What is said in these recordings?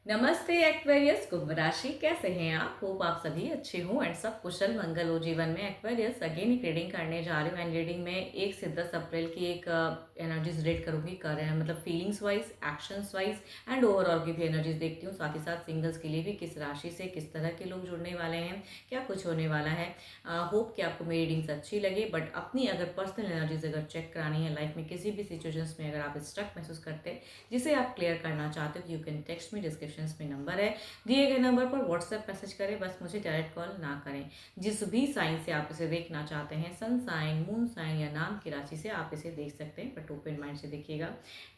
नमस्ते एक्वेरियस कुंभ राशि, कैसे हैं आप? होप आप सभी अच्छे हो एंड सब कुशल मंगल हो जीवन में। एक्वेरियस अगेन एक रीडिंग करने जा रही हूँ एंड रीडिंग में 1 से 10 अप्रैल की एक एनर्जीज रीड करूँगी। कर रहे हैं मतलब feelings wise, actions wise and overall की भी एनर्जीज देखती हूँ। साथ ही साथ सिंगल्स के लिए भी किस राशि से किस तरह के लोग जुड़ने वाले हैं, क्या कुछ होने वाला है। होप कि आपको मेरी रीडिंग्स अच्छी लगे। बट अपनी अगर पर्सनल एनर्जीज अगर चेक करानी है लाइफ में किसी भी सिचुएशंस में, अगर आप स्ट्रक महसूस करते हैं जिसे आप क्लियर करना चाहते हो, यू कैन टेक्स्ट में, डिस्क्रिप्शन में नंबर है, दिए गए नंबर पर व्हाट्सएप मैसेज करें। बस मुझे डायरेक्ट कॉल ना करें। जिस भी साइन से आप इसे देखना चाहते हैं, सन साइन, मून साइन या नाम की राशि से आप इसे देख सकते हैं, बट ओपन माइंड से देखिएगा।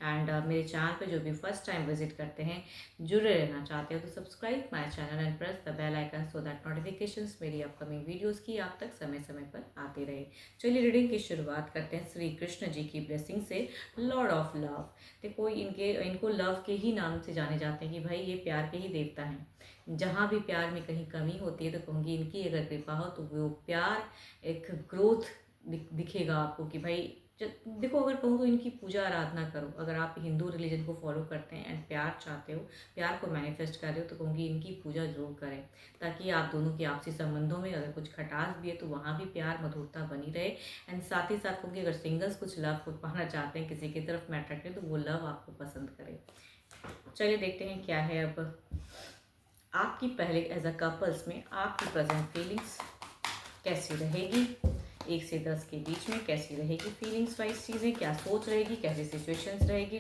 एंड मेरे चैनल पे जो भी फर्स्ट टाइम विजिट करते हैं, जुड़े रहना चाहते हो तो subscribe my channel and press the bell icon so that notifications मेरी अपकमिंग वीडियोस की आप तक समय समय पर आती रहे। चलिए रीडिंग की शुरुआत करते हैं श्री कृष्ण जी की ब्लेसिंग से। लॉर्ड ऑफ लव, देखो इनको लव के ही नाम से जाने जाते हैं कि भाई ये प्यार के ही देवता हैं। जहाँ भी प्यार में कहीं कमी होती है तो कहूँगी इनकी अगर कृपा हो तो वो प्यार एक ग्रोथ दिखेगा आपको कि भाई देखो, अगर कहूँ तो इनकी पूजा आराधना करो। अगर आप हिंदू रिलीजन को फॉलो करते हैं एंड प्यार चाहते हो, प्यार को मैनिफेस्ट कर रहे हो, तो कहूँगी इनकी पूजा जरूर करें, ताकि आप दोनों के आपसी संबंधों में अगर कुछ खटास भी है तो वहाँ भी प्यार मधुरता बनी रहे। एंड साथ ही साथ कहूँगी अगर सिंगल्स कुछ लव को पाना चाहते हैं, किसी की तरफ में अट्रैक्ट है, तो वो लव आपको पसंद करे। चलिए देखते हैं क्या है अब आपकी पहले एज अ कपल्स में आपकी प्रेजेंट फीलिंग्स कैसी रहेगी। 1 से 10 के बीच में कैसी रहेगी फीलिंग्स वाइज चीज़ें, क्या सोच रहेगी, कैसी सिचुएशंस रहेगी।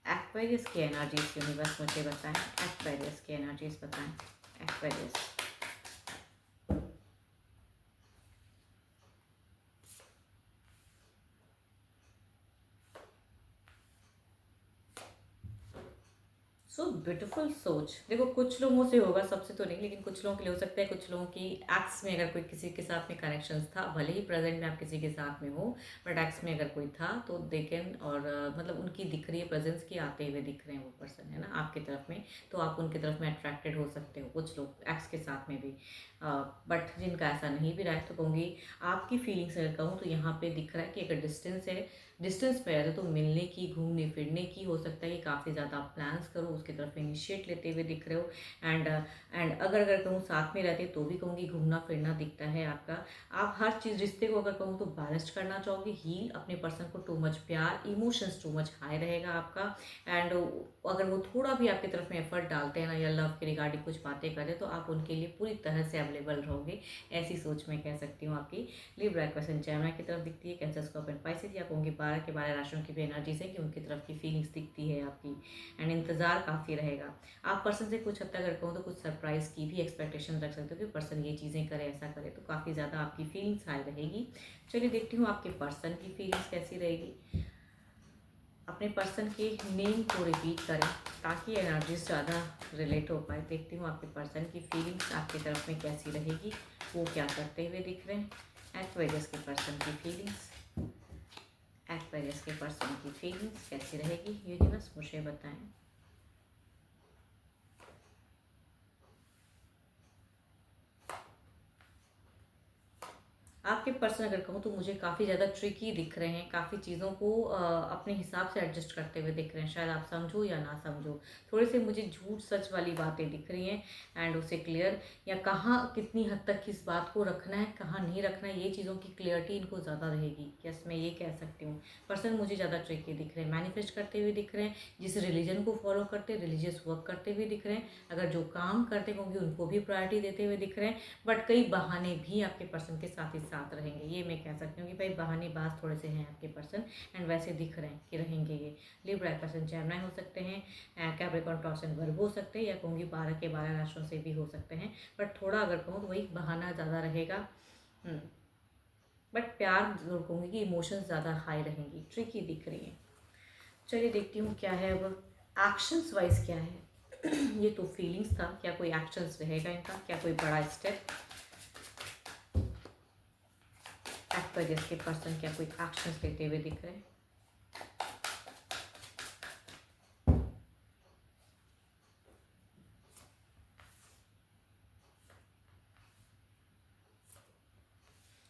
एक्वेरियस की एनर्जीज यूनिवर्स मुझे बताएं, एक्वेरियस की एनर्जीज बताएं। एक्वेरियस सो ब्यूटीफुल सोच। देखो कुछ लोगों से होगा, सबसे तो नहीं, लेकिन कुछ लोगों के लिए हो सकता है। कुछ लोगों की एक्स में अगर कोई किसी के साथ में कनेक्शंस था, भले ही प्रेजेंट में आप किसी के साथ में हो, बट एक्स में अगर कोई था तो दे कैन, और मतलब उनकी दिख रही है प्रेजेंस की, आते हुए दिख रहे हैं वो पर्सन, है ना, आपकी तरफ में। तो आप उनकी तरफ में अट्रैक्टेड हो सकते हो, कुछ लोग एक्स के साथ में भी। बट जिनका ऐसा नहीं भी रहा है तो कहूँगी आपकी फीलिंग्स अगर कहूँ तो यहाँ पे दिख रहा है कि अगर डिस्टेंस है, डिस्टेंस पे है तो मिलने की, घूमने फिरने की, हो सकता है कि काफ़ी ज़्यादा आप प्लान्स करो, उसकी तरफ इनिशिएट लेते हुए दिख रहे हो। एंड अगर कहूँ साथ में रहते तो भी कहूँगी घूमना फिरना दिखता है आपका। आप हर चीज़, रिश्ते को अगर कहूँ तो बैलेंस करना चाहोगे, हील अपने पर्सन को, टू मच प्यार, इमोशंस टू मच हाई रहेगा आपका। एंड अगर वो थोड़ा भी आपकी तरफ में एफर्ट डालते हैं ना, या लव के रिगार्डिंग कुछ बातें करें, तो आप उनके लिए पूरी तरह से अवेलेबल रहोगे। ऐसी सोच मैं कह सकती हूँ आपकी। लिब्रा क्वेश्चन जेमिनी की तरफ दिखती है, कैंसर स्कॉर्पियो एंड पाइसेस, या कहूँगी 12 के 12 राशियों की भी एनर्जीज है कि उनकी तरफ की फीलिंग्स दिखती है आपकी। एंड इंतजार काफ़ी रहेगा। आप पर्सन से कुछ हद तक अगर कहूँ तो कुछ सरप्राइज की भी एक्सपेक्टेशन रख सकते हो कि पर्सन ये चीज़ें करे, ऐसा करे, तो काफ़ी ज़्यादा आपकी फीलिंग्स हाई रहेगी। चलिए देखती हूँ आपके पर्सन की फीलिंग्स कैसी रहेगी। अपने पर्सन के नेम को रिपीट करें ताकि एनर्जीज ज़्यादा रिलेट हो पाए। देखती हूँ आपके पर्सन की फीलिंग्स आपकी तरफ में कैसी रहेगी, वो क्या करते हुए दिख रहे हैं। एक्वेरियस के पर्सन की फीलिंग्स, एक्वेरियस के पर्सन की फीलिंग्स कैसी रहेगी, यूनिवर्स मुझे बताएं। आपके पर्सन अगर कहूँ तो मुझे काफ़ी ज़्यादा ट्रिकी दिख रहे हैं, काफ़ी चीज़ों को अपने हिसाब से एडजस्ट करते हुए दिख रहे हैं। शायद आप समझो या ना समझो, थोड़े से मुझे झूठ सच वाली बातें दिख रही हैं। एंड उसे क्लियर, या कहाँ कितनी हद तक किस बात को रखना है, कहाँ नहीं रखना है, ये चीज़ों की क्लियरिटी इनको ज़्यादा रहेगी। यस, मैं ये कह सकती हूँ। पर्सन मुझे ज़्यादा ट्रिकी दिख रहे हैं, मैनिफेस्ट करते हुए दिख रहे हैं, जिस रिलीजन को फॉलो करते, रिलीजियस वर्क करते हुए दिख रहे हैं। अगर जो काम करते होंगे उनको भी प्रायोरिटी देते हुए दिख रहे हैं। बट कई बहाने भी आपके पर्सन के साथ ही साथ रहेंगे, ये मैं कह सकती हूँ कि भाई बहानेबाज थोड़े से हैं आपके पर्सन। एंड वैसे दिख रहे हैं कि रहेंगे ये। लिब्रा पर्सन जेमिनी हो सकते हैं, कैप्रिकॉर्न, टॉरस एंड वर्गो हो सकते हैं, या कहूँगी 12 के 12 राशियों से भी हो सकते हैं। बट थोड़ा अगर कहूँ तो वही बहाना ज़्यादा रहेगा। बट प्यार जरूर कहूँगी कि इमोशंस ज़्यादा हाई रहेंगी, ट्रिकी दिख रही है। चलिए देखती हूँ क्या है अब एक्शंस वाइज क्या है। ये तो फीलिंग्स था, क्या कोई एक्शंस रहेगा इनका, क्या कोई बड़ा स्टेप। एक्वेरियस के पर्सन क्या कोई एक्शंस लेते हुए दिख रहे हैं।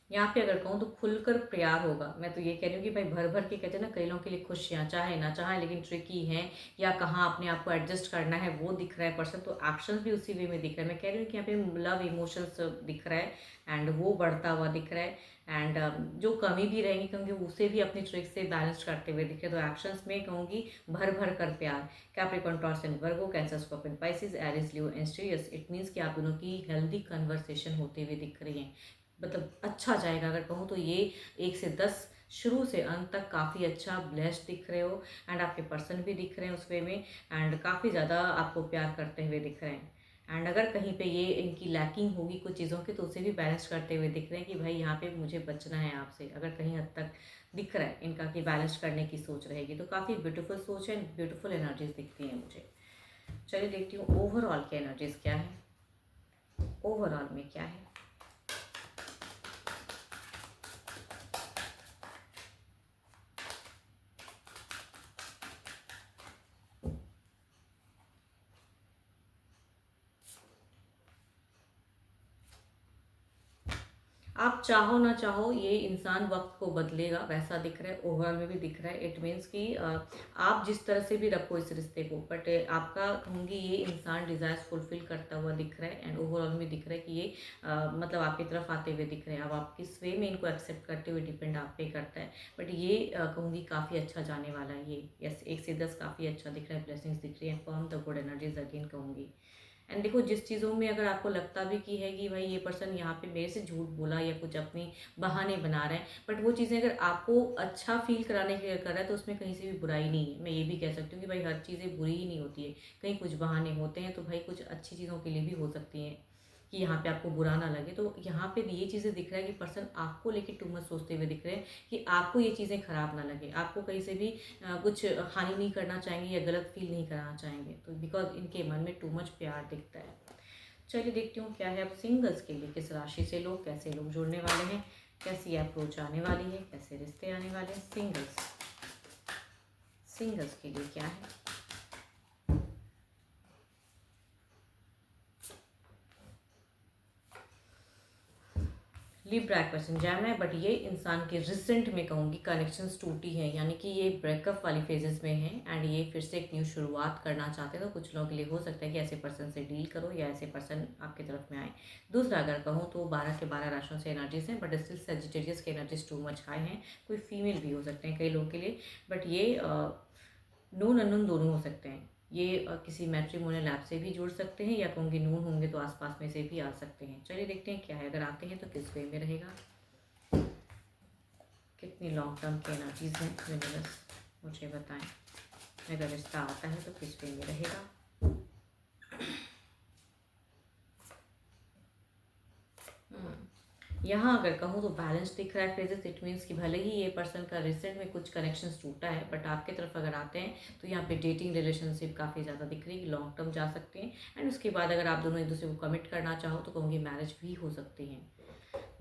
यहाँ पे अगर कहूँ तो खुलकर प्यार होगा। मैं तो ये कह रही हूँ कि भाई भर भर के कहते हैं ना, कई लोगों के लिए खुशियाँ चाहे ना चाहे लेकिन ट्रिकी हैं, या कहाँ अपने आप को एडजस्ट करना है वो दिख रहा है पर्सन, तो एक्शन भी उसी वे में दिख रहा है। मैं कह रही हूँ कि यहाँ पे लव इमोशंस दिख रहा है एंड वो बढ़ता हुआ दिख रहा है। एंड जो कमी भी रहेंगी कहूँगी उसे भी अपनी ट्रिक से बैलेंस करते हुए दिख रहे हैं। तो एक्शंस में कहूँगी भर भर कर प्यार। Capricorn, Taurus and Virgo, Cancer, Scorpion, Pisces, Aries, Leo and स्ट्रियस। इट मीन्स कि आप दोनों की हेल्दी कन्वर्सेशन होते हुए दिख रही हैं, मतलब अच्छा जाएगा। अगर कहूँ तो ये 1 से 10 शुरू से अंत तक काफ़ी अच्छा ब्लेस्ड दिख रहे हो। एंड आपके पर्सन भी दिख रहे हैं उस वे में, एंड काफ़ी ज़्यादा आपको प्यार करते हुए दिख रहे हैं। एंड अगर कहीं पे ये इनकी लैकिंग होगी कुछ चीज़ों की तो उसे भी बैलेंस करते हुए दिख रहे हैं कि भाई यहाँ पे मुझे बचना है आपसे, अगर कहीं हद तक दिख रहा है इनका कि बैलेंस करने की सोच रहेगी। तो काफ़ी ब्यूटीफुल सोच है, ब्यूटीफुल एनर्जीज दिखती हैं मुझे। चलिए देखती हूँ ओवरऑल की एनर्जीज क्या है, ओवरऑल में क्या है। आप चाहो ना चाहो ये इंसान वक्त को बदलेगा, वैसा दिख रहा है। ओवरऑल में भी दिख रहा है। इट मीन्स कि आप जिस तरह से भी रखो इस रिश्ते को, बट आपका कहूँगी ये इंसान डिज़ायर्स फुलफिल करता हुआ दिख रहा है। एंड ओवरऑल में दिख रहा है कि ये मतलब आपकी तरफ आते हुए दिख रहे हैं। अब आप किस वे में इनको एक्सेप्ट करते हुए डिपेंड आप पे करता है, बट ये कहूँगी काफ़ी अच्छा जाने वाला है ये। यस, 1 से 10 काफ़ी अच्छा दिख रहा है, ब्लेसिंग्स दिख रही है। Form the good energies again कहूँगी। एंड देखो जिस चीज़ों में अगर आपको लगता भी कि है कि भाई ये पर्सन यहाँ पे मेरे से झूठ बोला या कुछ अपनी बहाने बना रहे हैं, बट वो चीज़ें अगर आपको अच्छा फील कराने के लिए कर रहा है तो उसमें कहीं से भी बुराई नहीं है। मैं ये भी कह सकती हूँ कि भाई हर चीज़ें बुरी ही नहीं होती है, कहीं कुछ बहाने होते हैं तो भाई कुछ अच्छी चीज़ों के लिए भी हो सकती हैं कि यहाँ पे आपको बुरा ना लगे। तो यहाँ पे ये चीज़ें दिख रहा है कि पर्सन आपको लेके टू मच सोचते हुए दिख रहे हैं कि आपको ये चीज़ें खराब ना लगे, आपको कहीं से भी कुछ हानि नहीं करना चाहेंगे या गलत फील नहीं कराना चाहेंगे। तो बिकॉज इनके मन में टू मच प्यार दिखता है। चलिए देखती हूँ क्या है अब सिंगल्स के लिए, किस राशि से लोग, कैसे लोग जुड़ने वाले हैं, कैसी अप्रोच आने वाली है, कैसे रिश्ते आने वाले हैं। सिंगल्स, सिंगल्स के लिए क्या है। लिब्रा क्वेश्चन जैम है, बट ये इंसान के रिसेंट में कहूँगी कनेक्शंस टूटी है, यानी कि ये ब्रेकअप वाली फेजेस में है एंड ये फिर से एक न्यू शुरुआत करना चाहते हैं। तो कुछ लोगों के लिए हो सकता है कि ऐसे पर्सन से डील करो या ऐसे पर्सन आपकी तरफ में आए। दूसरा अगर कहूँ तो 12 के 12 राशियों से एनर्जीज हैं, बट स्टिल सेजिटेरियस के एनर्जीज टू मच हाई हैं। कोई फीमेल भी हो सकते हैं कई लोगों के लिए, बट ये नून अननोन दोनों हो सकते हैं। ये किसी मैट्रिमोनियल ऐप से भी जुड़ सकते हैं या कहूँगी नून होंगे तो आसपास में से भी आ सकते हैं। चलिए देखते हैं क्या है, अगर आते हैं तो किस वे में रहेगा, कितनी लॉन्ग टर्म की एनर्जीज हैं यूनिवर्स मुझे बताएं। अगर रिश्ता आता है तो किस वे में रहेगा। यहाँ अगर कहूँ तो बैलेंस दिख रहा है फेजेस। इट मीन्स कि भले ही ये पर्सन का रिसेंट में कुछ कनेक्शंस टूटा है, बट आपके तरफ अगर आते हैं तो यहाँ पे डेटिंग रिलेशनशिप काफ़ी ज़्यादा दिख रही है, लॉन्ग टर्म जा सकते हैं। एंड उसके बाद अगर आप दोनों एक दूसरे को कमिट करना चाहो तो कहूँगी मैरिज भी हो सकती है।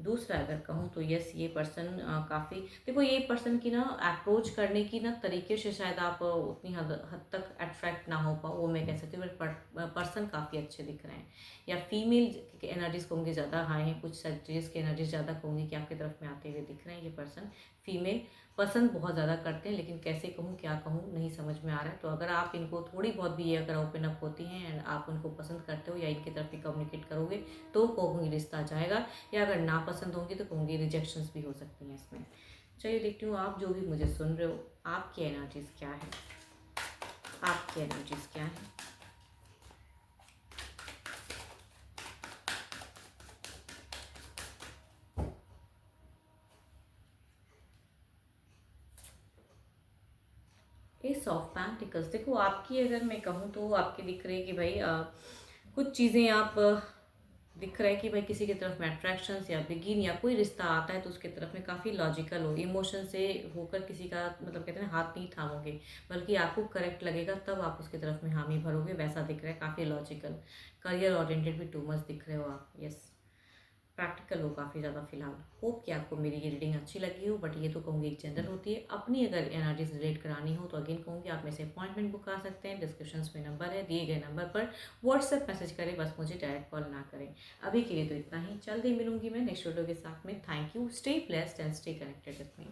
दूसरा अगर कहूँ तो यस, ये पर्सन काफ़ी, देखो ये पर्सन की ना अप्रोच करने की ना तरीके से शायद आप उतनी हद तक अट्रैक्ट ना हो पाओ, वो मैं कह सकती हूँ, बट पर्सन काफ़ी अच्छे दिख रहे हैं। या फीमेल के एनर्जीज कहूँगी ज़्यादा हाई हैं, कुछ सेक्टरीज के एनर्जीज ज़्यादा कहूँगी कि आपकी तरफ में आते हुए दिख रहे हैं। ये पर्सन फीमेल पसंद बहुत ज़्यादा करते हैं, लेकिन कैसे कहूँ क्या कहूँ नहीं समझ में आ रहा है। तो अगर आप इनको थोड़ी बहुत भी ये अगर ओपन अप होती हैं एंड आप उनको पसंद करते हो या इनकी तरफ भी कम्युनिकेट करोगे तो कहूँगी रिश्ता जाएगा, या अगर ना पसंद होंगी तो कहूँगी रिजेक्शंस भी हो सकती हैं इसमें। चलिए देखती हूँ आप जो भी मुझे सुन रहे हो आपकी एनर्जीज क्या है, आपकी एनर्जीज क्या है। एस ऑफ पेंटिकल्स, देखो आपकी अगर मैं कहूँ तो आपकी दिख रही है कि भाई कुछ चीज़ें आप दिख रहा है कि भाई किसी की तरफ में अट्रैक्शंस या बिगिन या कोई रिश्ता आता है तो उसके तरफ में काफ़ी लॉजिकल हो, इमोशन से होकर किसी का मतलब कहते हैं हाथ नहीं थामोगे, बल्कि आपको करेक्ट लगेगा तब आप उसकी तरफ में हामी भरोगे, वैसा दिख रहा है। काफ़ी लॉजिकल, करियर ओरिएंटेड भी टू मच दिख रहे हो आप। यस, प्रैक्टिकल हो काफ़ी ज़्यादा फिलहाल। होप कि आपको मेरी ये रीडिंग अच्छी लगी हो, बट ये तो कहूँगी एक जनरल होती है। अपनी अगर एनर्जीज रिलेट करानी हो तो अगेन कहूँगी आप मेरे से अपॉइंटमेंट बुक करा सकते हैं। डिस्क्रिप्शन में नंबर है, दिए गए नंबर पर व्हाट्सएप मैसेज करें, बस मुझे डायरेक्ट कॉल ना करें। अभी के लिए तो इतना ही, जल्दी मिलूंगी मैं नेक्स्ट वीडियो के साथ में। Thank you, stay blessed and stay connected with me.